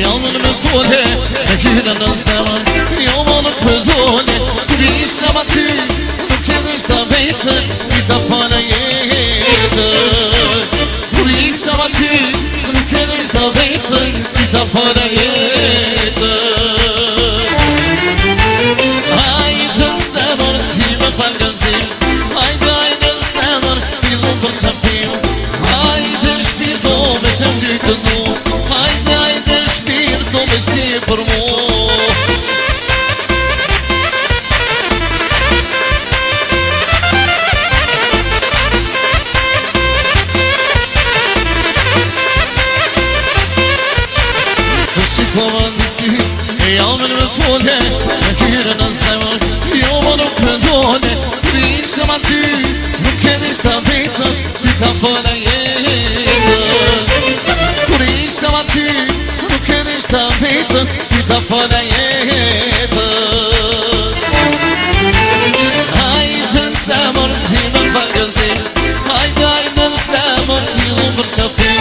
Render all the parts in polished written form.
jamën me fole e kyre në zemër joma nuk përdole kur isha ma ty nuk edhe ishta vetën vita fana jetën kur isha ma ty nuk edhe ishta vetën vita fana jetën hajde zemër ti me falgazim hajde zemër pilon për qafim hajde shpirto me të mbytë du hajde shpirto me shti për mu të shikova në sy e jamën me fole e kyre në zemër joma nuk përdole kur isha ma ty nuk edhe ishta vetën vita fana jetën kur isha ma ty nuk edhe ishta vetën vita fana jetën hajde zemër ti me falgazim hajde zemër pilon për qafim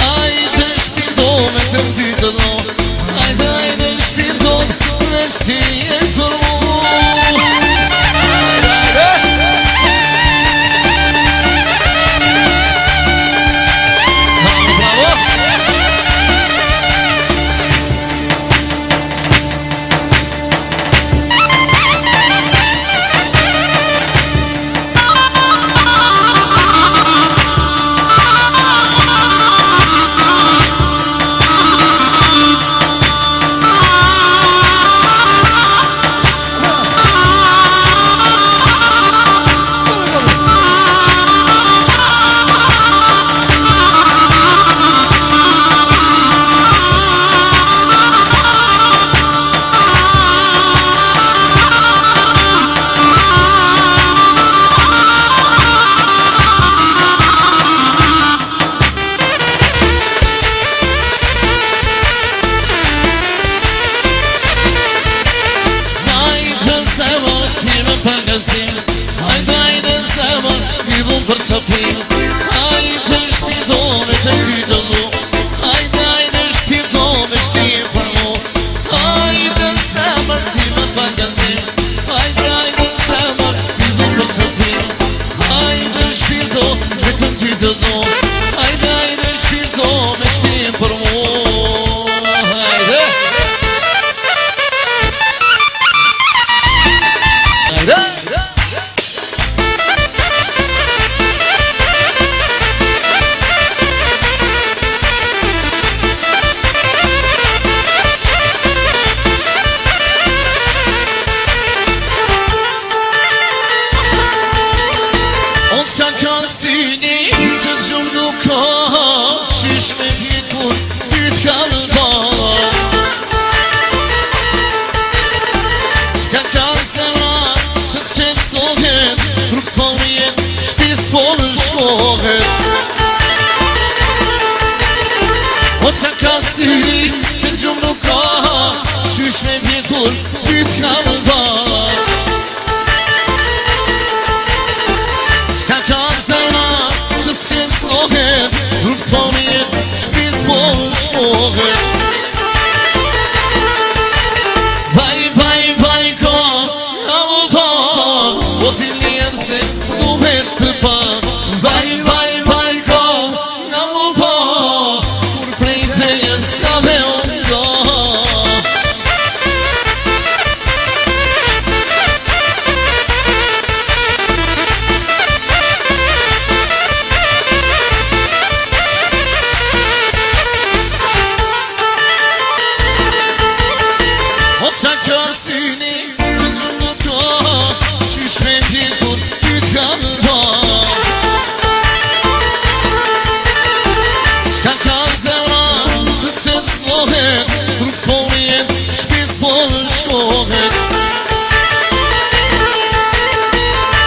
hajde shpirto me të mbytë do hajde shpirto me shti e për mu hajde zemër pilon për qafim hajde shpirto me të mbytë du hajde shpirto me shti për mu hajde zemër ti me falgazim hajde zemër pilon për qafim hajde shpirto me të mbytë du hajde shpirto me shti për mu hajde qa ka syni që gjumë nuk ka qysh me vjekur ty t'kam ba qka ka zemra që qenë sohet rrug s'po mjet shpis po më shkohet o qa ka syni që gjumë nuk ka qysh me vjekur ty t'kam ba që qenë sohet rrug s'po mjet shpis po më shkohet vaj ko jam po o ti njerë që du vet të pa vaj ko jam po kur prej të jes ka me undo qa ka syni që gjumë nuk ka qysh me vjekur ty t'kam ba qka ka zemra që qenë sohet rrug s'po mjet shpis po më shkohet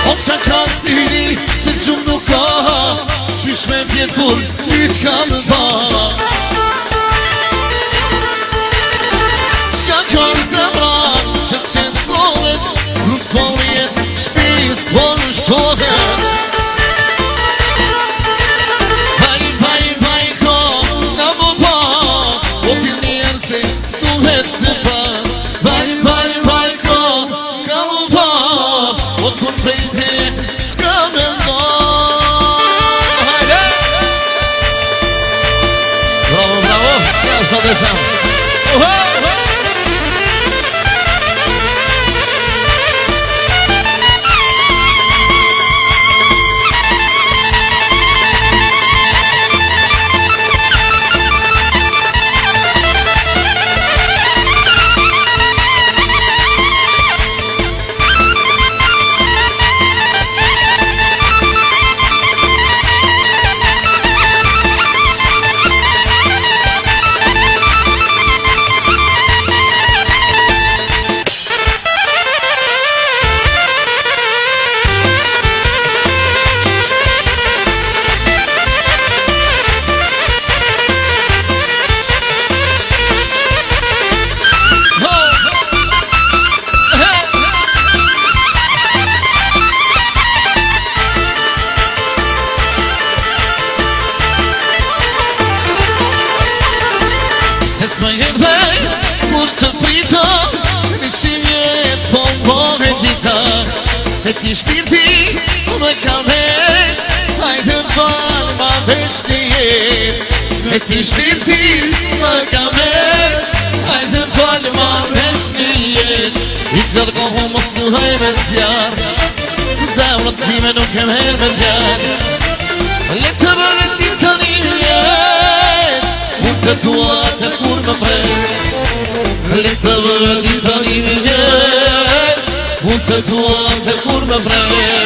o qa ka syni që gjumë nuk ka qysh me vjekur ty t'kam ba zemra që qenë sohet rrug s'po mjet shpis po më shkohet vaj ko nga më pa o ti njerë sot e sham. E ti shpirti më ka vet, hajde falë ma veç një jet. E ti shpirti më ka vet, hajde falë ma veç një jet. I kërkohu mos në haj me zjarë, zemrët time nuk e merë me djarë. Le të bërët një të një jet, unë të duatë kur më prejë. Le të bërët një të një jet, unë të duatë kur më prejë.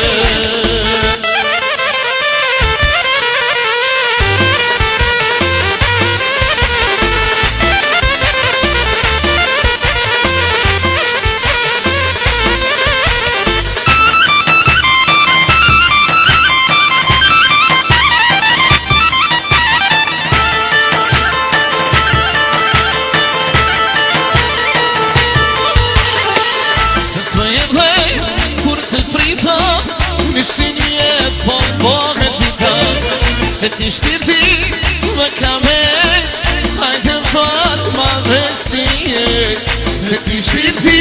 Nishin mjet po bëhet dita. E ti shpirti më ka vet, hajde falë ma veç një jet. E ti shpirti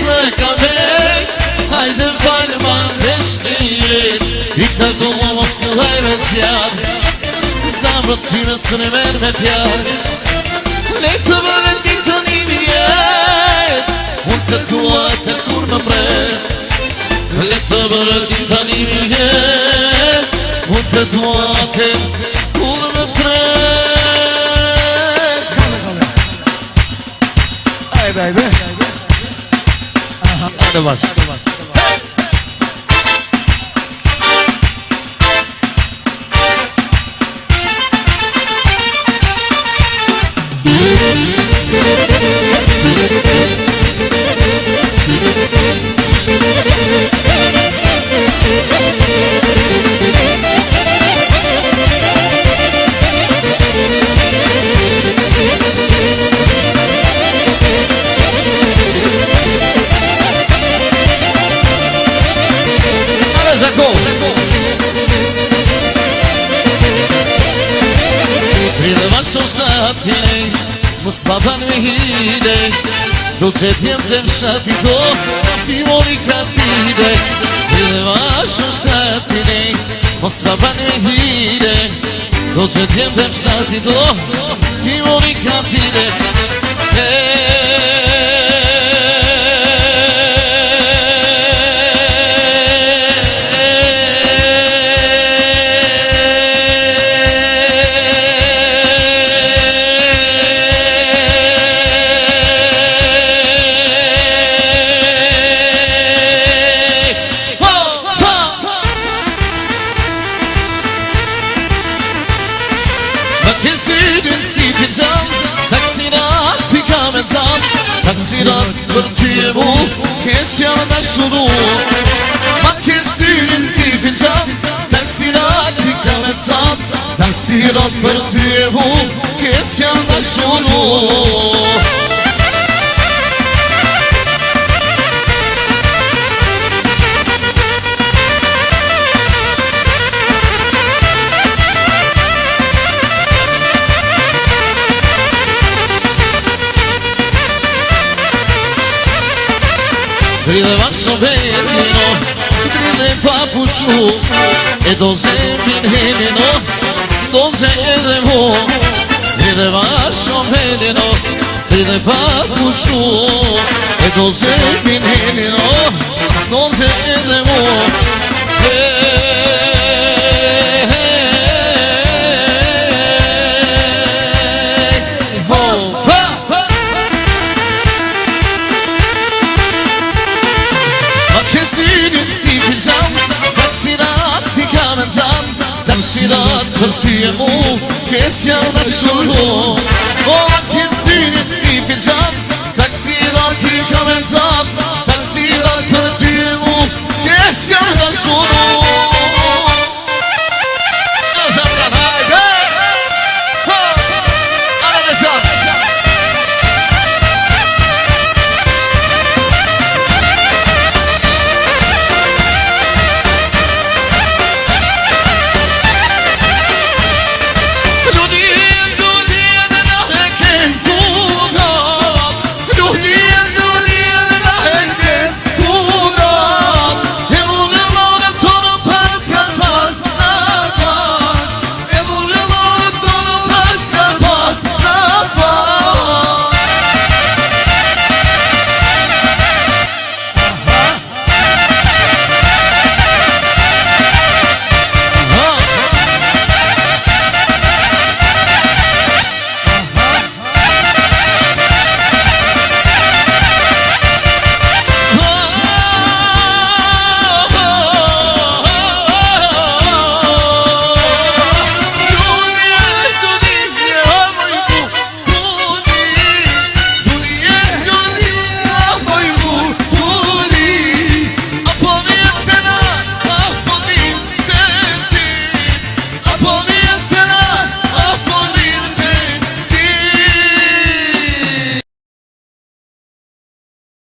më ka vet, hajde falë ma veç një jet. I kërkohu mos në haj me zjarë, zemrët time së në merë me pjarë. Le të bëhet një të një jet, unë të duatë kur më prejë. Le të bërët një të një jet, unë të duatë kur më prejë. Ajde, ajde. Ajde bash. Rridhe vashos në atine, mos baban me hide. Do që t'jem dhe mshati do, ti mori ka tide. Rridhe vashos në atine, mos baban me hide. Do që t'jem dhe mshati do, ti mori ka tide. Taksirat për ty e mu, kes jam të shuru. Ma kes syrin si finqam, taksirat i kam e cap. Taksirat për ty e mu, kes jam të shuru. Rridhe vaso vetino, rridhe pa pushu. E do zemrin henino, do zem edhe mu. E dhe va shomelino, dhe va pushu, e do se finhelino, do se edhe mu. Taksirat për ty e mu, kesja në shullu. O, kësynit si fiqam, taksirat i ka me zap. Taksirat për ty e mu, kesja në shullu.